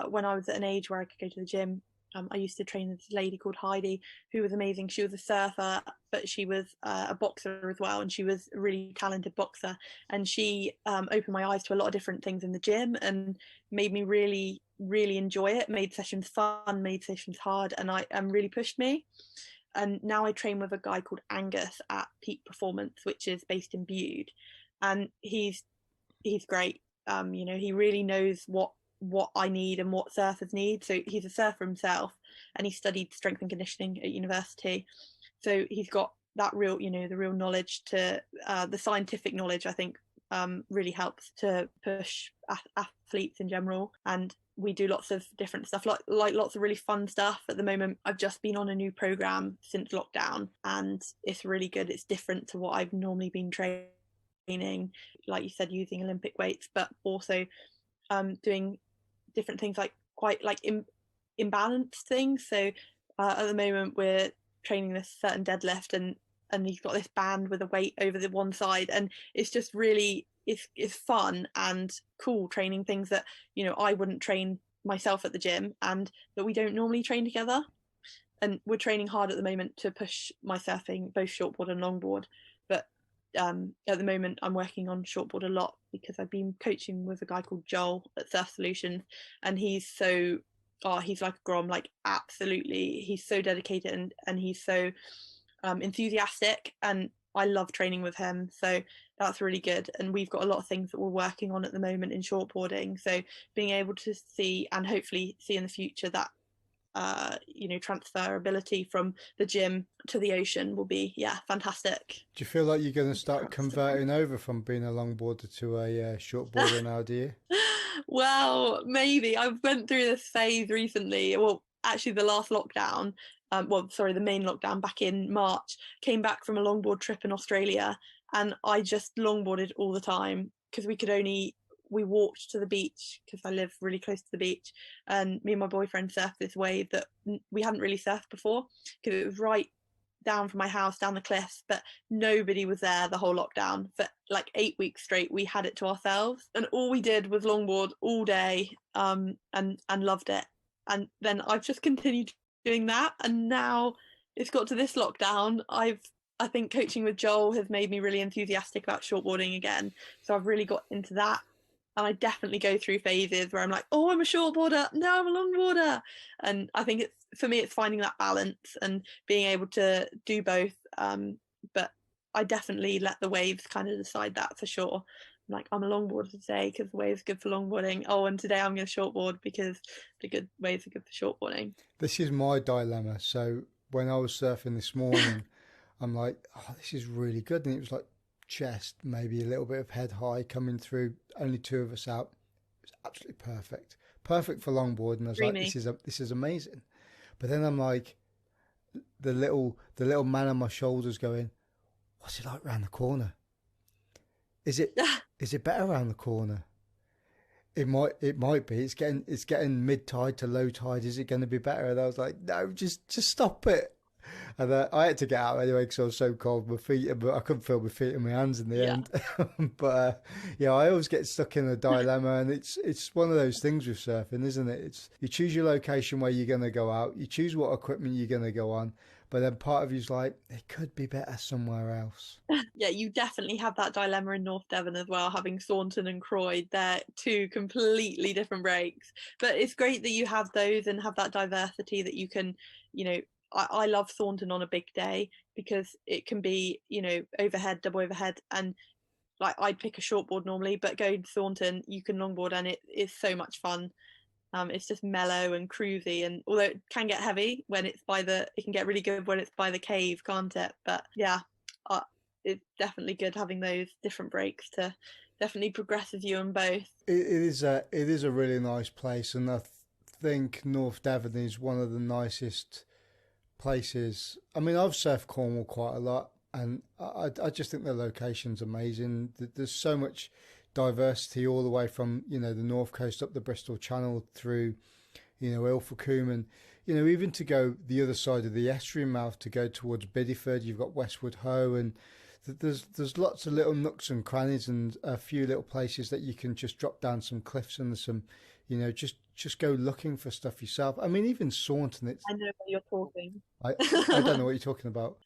when I was at an age where I could go to the gym, I used to train with this lady called Heidi, who was amazing. She was a surfer, but she was a boxer as well, and she was a really talented boxer. And she opened my eyes to a lot of different things in the gym, and made me really, really enjoy it. Made sessions fun, made sessions hard, and really pushed me. And now I train with a guy called Angus at Peak Performance, which is based in Bude, and he's great. He really knows what I need and what surfers need. So he's a surfer himself, and he studied strength and conditioning at university. So he's got that real, the real knowledge to the scientific knowledge. I think really helps to push athletes in general. And we do lots of different stuff, like lots of really fun stuff. At the moment, I've just been on a new program since lockdown, and it's really good. It's different to what I've normally been training, like you said, using Olympic weights, but also doing different things, like quite like imbalanced things. So At the moment, we're training this certain deadlift, and he's got this band with a weight over the one side, and it's just really it's fun and cool training things that I wouldn't train myself at the gym, and that we don't normally train together. And we're training hard at the moment to push my surfing, both shortboard and longboard. But at the moment, I'm working on shortboard a lot because I've been coaching with a guy called Joel at Surf Solutions, and he's so he's like a grom, like absolutely, he's so dedicated, and he's so enthusiastic, and I love training with him. So that's really good. And we've got a lot of things that we're working on at the moment in shortboarding. So being able to see, and hopefully see in the future, that transferability from the gym to the ocean will be fantastic. Do you feel like you're going to start converting over from being a longboarder to a shortboarder now, do you? Well, maybe. I went through this phase recently. Well, actually the last lockdown, the main lockdown back in March, came back from a longboard trip in Australia, and I just longboarded all the time because we walked to the beach because I live really close to the beach, and me and my boyfriend surfed this wave that we hadn't really surfed before because it was right down from my house, down the cliffs, but nobody was there the whole lockdown. For like 8 weeks straight, we had it to ourselves, and all we did was longboard all day, and loved it. And then I've just continued doing that, and now it's got to this lockdown. I think coaching with Joel has made me really enthusiastic about shortboarding again, so I've really got into that. And I definitely go through phases where I'm like, oh, I'm a shortboarder, no, I'm a longboarder. And I think for me, it's finding that balance and being able to do both. But I definitely let the waves kind of decide that for sure. I'm like, I'm a longboarder today because the waves are good for longboarding. Oh, and today I'm going to shortboard because the good waves are good for shortboarding. This is my dilemma. So when I was surfing this morning, I'm like, oh, this is really good. And it was like chest, maybe a little bit of head high coming through, only two of us out. It was absolutely perfect for longboard. And I was Dreamy. like, this is amazing. But then I'm like, the little man on my shoulders going, what's it like round the corner? Is it better around the corner? It might be. It's getting mid tide to low tide. Is it going to be better? And I was like, no, just stop it. And I had to get out anyway because I was so cold. My feet, but I couldn't feel my feet and my hands in the end. But I always get stuck in a dilemma, and it's one of those things with surfing, isn't it? It's you choose your location where you're going to go out, you choose what equipment you're going to go on, but then part of you's like, it could be better somewhere else. Yeah, you definitely have that dilemma in North Devon as well, having Saunton and Croyd. They're two completely different breaks. But it's great that you have those and have that diversity that you can, I love Thornton on a big day because it can be, overhead, double overhead, and like I'd pick a shortboard normally, but going to Thornton, you can longboard, and it is so much fun. It's just mellow and cruisy, and although it can get heavy when it's it can get really good when it's by the cave, can't it? But yeah, it's definitely good having those different breaks to definitely progresses you on both. It is a really nice place, and I think North Devon is one of the nicest places. I mean, I've surfed Cornwall quite a lot, and I just think the location's amazing. There's so much diversity all the way from the north coast up the Bristol Channel through Ilfracombe, and even to go the other side of the estuary mouth to go towards Bideford, you've got Westwood Hoe, and there's lots of little nooks and crannies and a few little places that you can just drop down some cliffs and some just go looking for stuff yourself. I mean, even Saunton, I know what you're talking. I don't know what you're talking about.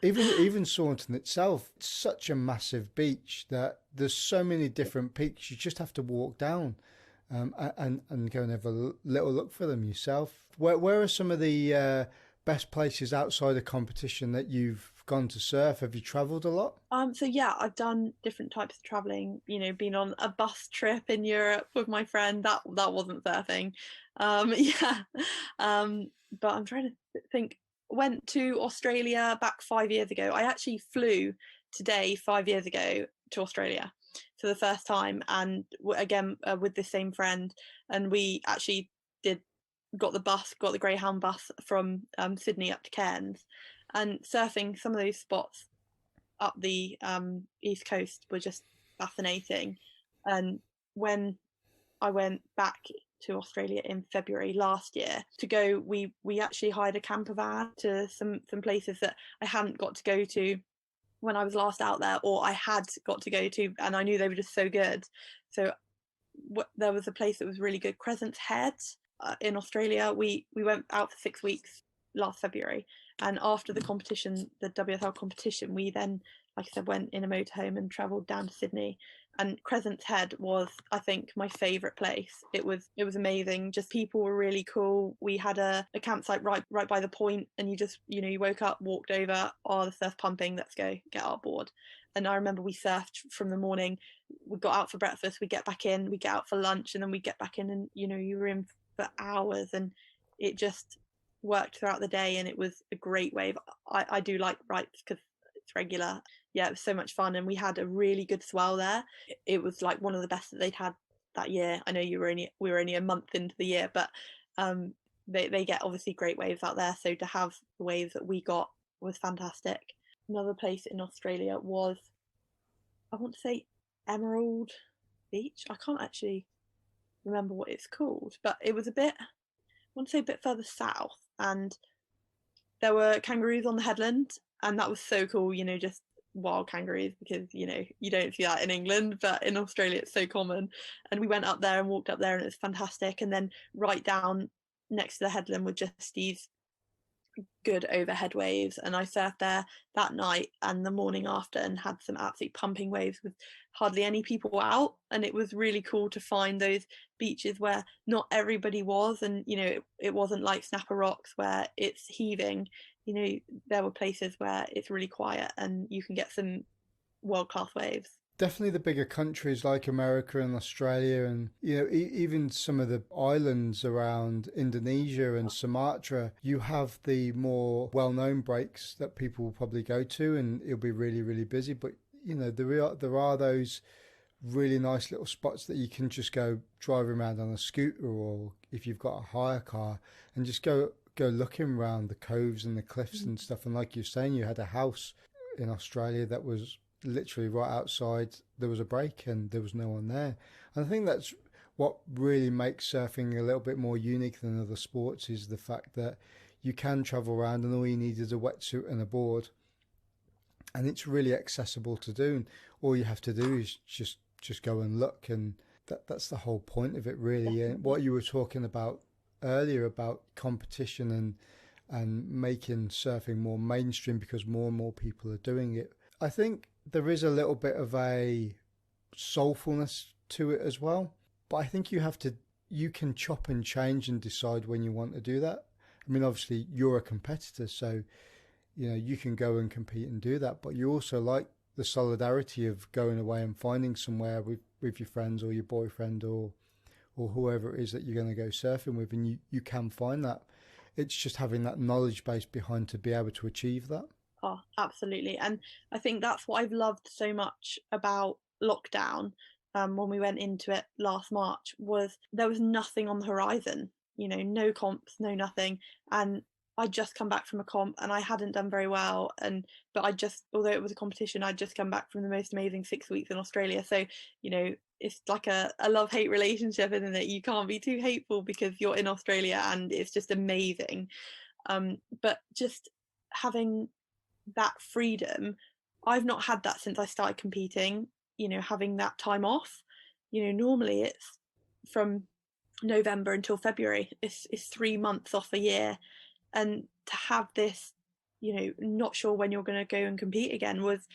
Even Saunton itself, it's such a massive beach that there's so many different peaks. You just have to walk down and go and have a little look for them yourself. Where are some of the best places outside of competition that you've gone to surf? Have you travelled a lot? So yeah, I've done different types of travelling. Been on a bus trip in Europe with my friend. That wasn't surfing. But I'm trying to think. Went to Australia back 5 years ago. I actually flew today 5 years ago to Australia for the first time, and again with the same friend, and we actually got the Greyhound bus from Sydney up to Cairns, and surfing some of those spots up the east coast were just fascinating. And when I went back to Australia in February last year to go, we actually hired a camper van to some places that I hadn't got to go to when I was last out there, or I had got to go to, and I knew they were just so good. So there was a place that was really good, Crescent's Head, in Australia. We went out for 6 weeks last February, and after the competition, the WSL competition, we then, like I said, went in a motorhome and travelled down to Sydney. And Crescent's Head was, I think, my favourite place. It was amazing. Just people were really cool. We had a campsite right by the point, and you just, you woke up, walked over, oh, the surf pumping, let's go, get our board. And I remember we surfed from the morning. We got out for breakfast, we get back in, we get out for lunch, and then we get back in, and you were in for hours, and it just worked throughout the day, and it was a great wave. I do like rights because it's regular. Yeah, it was so much fun, and we had a really good swell there. It was like one of the best that they'd had that year. I know we were only a month into the year, but they get obviously great waves out there, so to have the waves that we got was fantastic. Another place in Australia was, I want to say, Emerald Beach. I can't actually remember what it's called, but it was I want to say a bit further south, and there were kangaroos on the headland, and that was so cool, just wild kangaroos, because you don't see that in England, but in Australia it's so common. And we went up there and walked up there, and it was fantastic. And then right down next to the headland were just these good overhead waves, and I surfed there that night and the morning after, and had some absolutely pumping waves with hardly any people out. And it was really cool to find those beaches where not everybody was, and it wasn't like Snapper Rocks where it's heaving. There were places where it's really quiet and you can get some world-class waves. Definitely the bigger countries like America and Australia, and even some of the islands around Indonesia and Sumatra, you have the more well-known breaks that people will probably go to, and it'll be really, really busy. But there are those really nice little spots that you can just go driving around on a scooter, or if you've got a hire car, and just go looking around the coves and the cliffs and stuff. And like you're saying, you had a house in Australia that was literally right outside. There was a break and there was no one there. And I think that's what really makes surfing a little bit more unique than other sports, is the fact that you can travel around and all you need is a wetsuit and a board, and it's really accessible to do. And all you have to do is just go and look, and that's the whole point of it, really. And what you were talking about earlier about competition and making surfing more mainstream because more and more people are doing it, I think there is a little bit of a soulfulness to it as well. But I think you can chop and change and decide when you want to do that. I mean, obviously you're a competitor, so you can go and compete and do that, but you also like the solidarity of going away and finding somewhere with your friends or your boyfriend or whoever it is that you're going to go surfing with, and you can find that. It's just having that knowledge base behind to be able to achieve that. Oh, absolutely. And I think that's what I've loved so much about lockdown, when we went into it last March, was there was nothing on the horizon, no comps, no nothing. And I'd just come back from a comp and I hadn't done very well. But although it was a competition, I'd just come back from the most amazing 6 weeks in Australia. So, it's like a love-hate relationship, isn't it? You can't be too hateful because you're in Australia and it's just amazing. But just having that freedom, I've not had that since I started competing, having that time off. Normally it's from November until February. It's 3 months off a year. And to have this, not sure when you're going to go and compete again, was,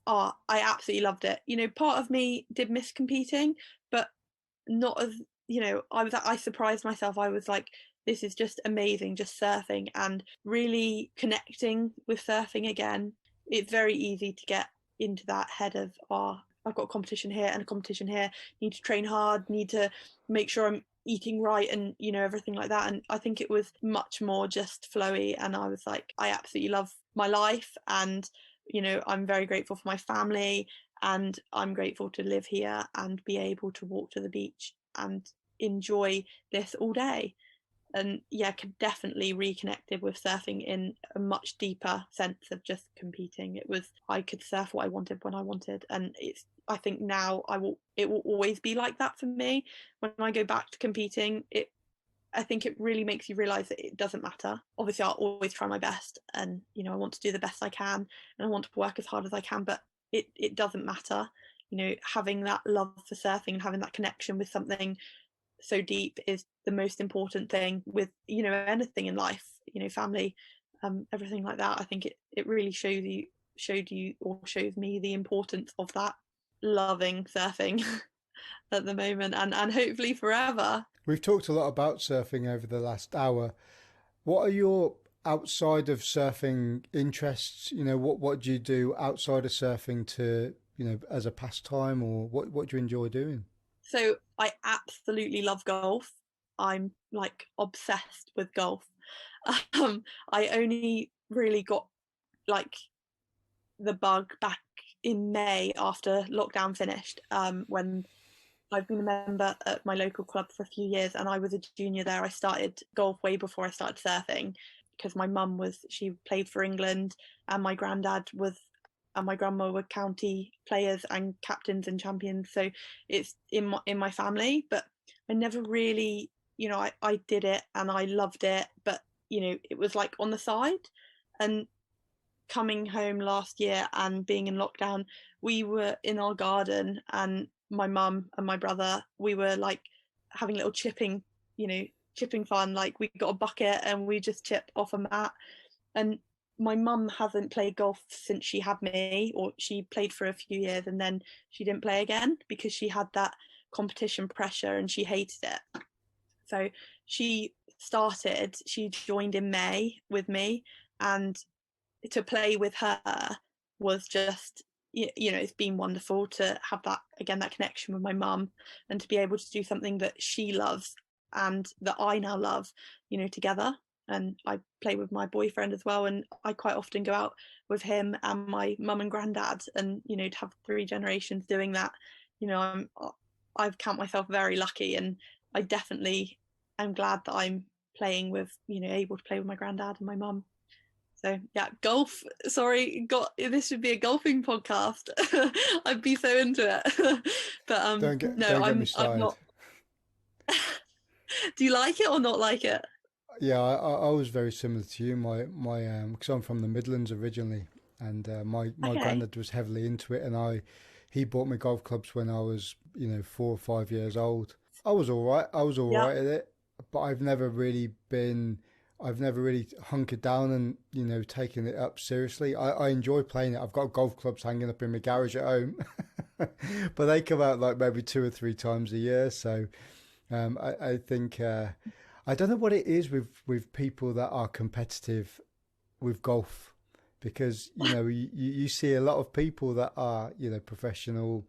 I absolutely loved it. Part of me did miss competing, but not as, I surprised myself. I was like, this is just amazing, just surfing and really connecting with surfing again. It's very easy to get into that head of, I've got a competition here and a competition here, need to train hard, need to make sure I'm eating right, and everything like that. And I think it was much more just flowy, and I was like, I absolutely love my life, and I'm very grateful for my family, and I'm grateful to live here and be able to walk to the beach and enjoy this all day. and yeah, definitely reconnected with surfing in a much deeper sense of just competing. I could surf what I wanted when I wanted, and I think now it will always be like that for me. When I go back to competing, I think it really makes you realize that it doesn't matter. Obviously, I'll always try my best, and I want to do the best I can, and I want to work as hard as I can, but it doesn't matter. Having that love for surfing and having that connection with something so deep is the most important thing with anything in life, family, everything like that. I think it really showed you or shows me the importance of that, loving surfing at the moment, and hopefully forever. We've talked a lot about surfing over the last hour. What are your outside of surfing interests? What do you do outside of surfing to, as a pastime, or what do you enjoy doing? So I absolutely love golf. I'm like obsessed with golf. I only really got like the bug back in May after lockdown finished, when I've been a member at my local club for a few years, and I was a junior there. I started golf way before I started surfing, because my mum she played for England, and my granddad and my grandma were county players and captains and champions. So it's in my family, but I never really, I did it and I loved it, but it was like on the side. And coming home last year and being in lockdown, we were in our garden, and my mum and my brother, we were like having little chipping fun. Like we got a bucket and we just chip off a mat. And my mum hasn't played golf since she had me, or she played for a few years and then she didn't play again because she had that competition pressure and she hated it. So she joined in May with me, and to play with her was just, it's been wonderful to have that connection with my mum, and to be able to do something that she loves and that I now love, together. And I play with my boyfriend as well, and I quite often go out with him and my mum and granddad, and to have 3 generations doing that, I count myself very lucky, and I definitely am glad that I'm playing with, able to play with my granddad and my mum. So yeah, golf. Sorry, this should be a golfing podcast. I'd be so into it. But Don't get me started. I'm not. Do you like it or not like it? Yeah, I was very similar to you. My because I'm from the Midlands originally, and my Okay. granddad was heavily into it, and he bought me golf clubs when I was 4 or 5 years old. I was all right. I was all Yeah. right at it, but I've never really hunkered down and taken it up seriously. I enjoy playing it. I've got golf clubs hanging up in my garage at home, but they come out like maybe 2 or 3 times a year. So I think I don't know what it is with people that are competitive with golf, because you see a lot of people that are professional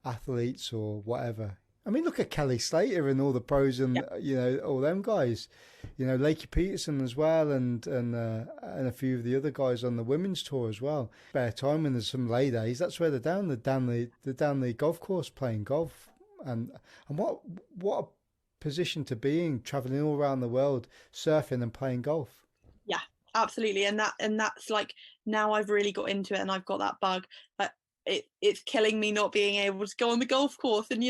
athletes or whatever. I mean, look at Kelly Slater and all the pros, and all them guys. Lakey Peterson as well, and a few of the other guys on the women's tour as well. Spare time when there's some lay days, that's where they're down. They're down the golf course playing golf, and what a position to be in, traveling all around the world, surfing and playing golf. Yeah, absolutely. And that's like, now I've really got into it and I've got that bug. It's killing me not being able to go on the golf course, and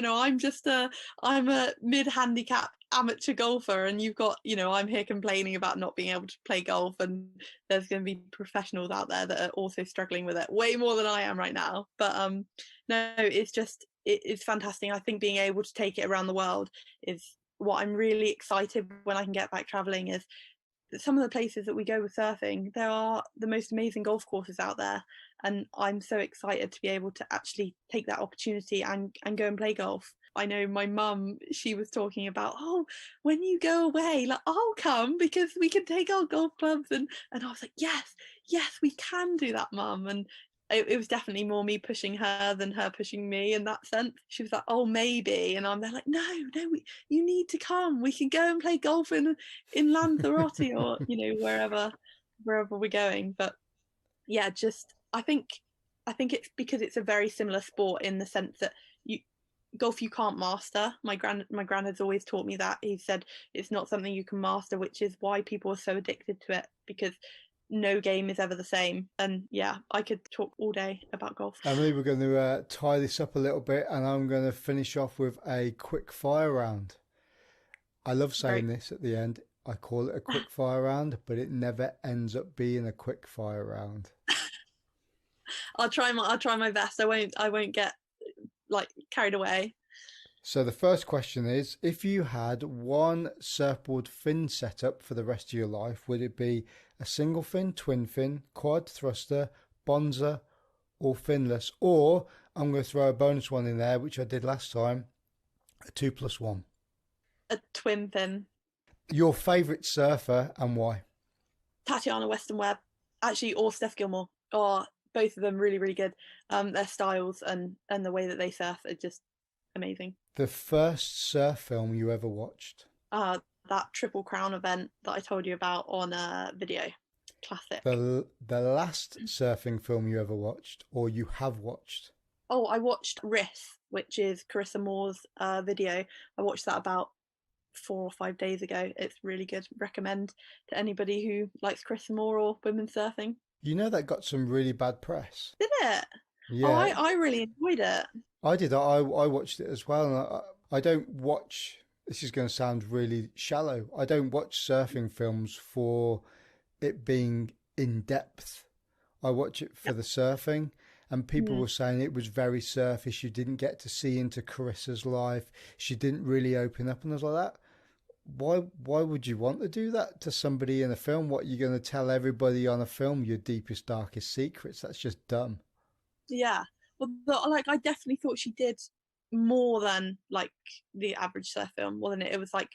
I'm a mid-handicap amateur golfer, and you've got I'm here complaining about not being able to play golf, and there's going to be professionals out there that are also struggling with it way more than I am right now. But no, it's fantastic. I think being able to take it around the world is what I'm really excited when I can get back traveling. Is some of the places that we go with surfing, there are the most amazing golf courses out there, and I'm so excited to be able to actually take that opportunity and go and play golf. I know my mum, she was talking about, oh, when you go away, like, I'll come because we can take our golf clubs, and I was like, yes, we can do that, mum. And it was definitely more me pushing her than her pushing me in that sense. She was like, oh, maybe, and I'm there like, no, you need to come. We can go and play golf in Lanzarote or wherever we're going. But yeah, just I think it's because it's a very similar sport in the sense that golf you can't master. My gran has always taught me that. He said it's not something you can master, which is why people are so addicted to it, because no game is ever the same. And yeah, I could talk all day about golf. Emily, we're going to tie this up a little bit, and I'm going to finish off with a quick fire round. I love saying this at the end. I call it a quick fire round, but it never ends up being a quick fire round. I'll try my best. I won't get like carried away. So the first question is, if you had one surfboard fin setup for the rest of your life, would it be a single fin, twin fin, quad, thruster, bonzer, or finless? Or I'm going to throw a bonus one in there, which I did last time, a 2+1. A twin fin. Your favourite surfer and why? Tatiana Weston Webb, actually, or Steph Gilmore. Oh, both of them really, really good. Their styles and the way that they surf are just amazing. The first surf film you ever watched? That Triple Crown event that I told you about on a video. Classic. The last surfing film you ever watched, or you have watched? Oh, I watched Riff, which is Carissa Moore's video. I watched that about 4 or 5 days ago. It's really good. Recommend to anybody who likes Carissa Moore or women surfing. You know that got some really bad press. Did it? Yeah. Oh, I really enjoyed it. I did. I watched it as well. And I don't watch, this is going to sound really shallow, I don't watch surfing films for it being in depth. I watch it for the surfing. And people were saying it was very surfish. You didn't get to see into Carissa's life. She didn't really open up. And I was like, that. Why would you want to do that to somebody in a film? What, you're going to tell everybody on a film your deepest, darkest secrets? That's just dumb. Yeah. Well, I definitely thought she did more than like the average surf film, wasn't it? It was like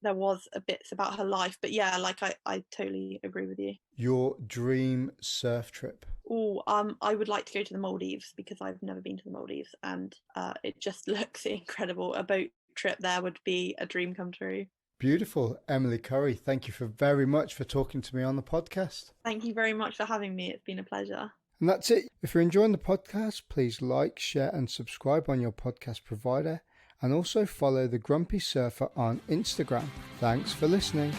there was a bits about her life, but yeah, like I totally agree with you. Your dream surf trip? Oh, I would like to go to the Maldives because I've never been to the Maldives, and it just looks incredible. A boat trip there would be a dream come true. Beautiful. Emily Currie, thank you very much for talking to me on the podcast. Thank you very much for having me. It's been a pleasure. And that's it. If you're enjoying the podcast, please like, share and subscribe on your podcast provider, and also follow the Grumpy Surfer on Instagram. Thanks for listening.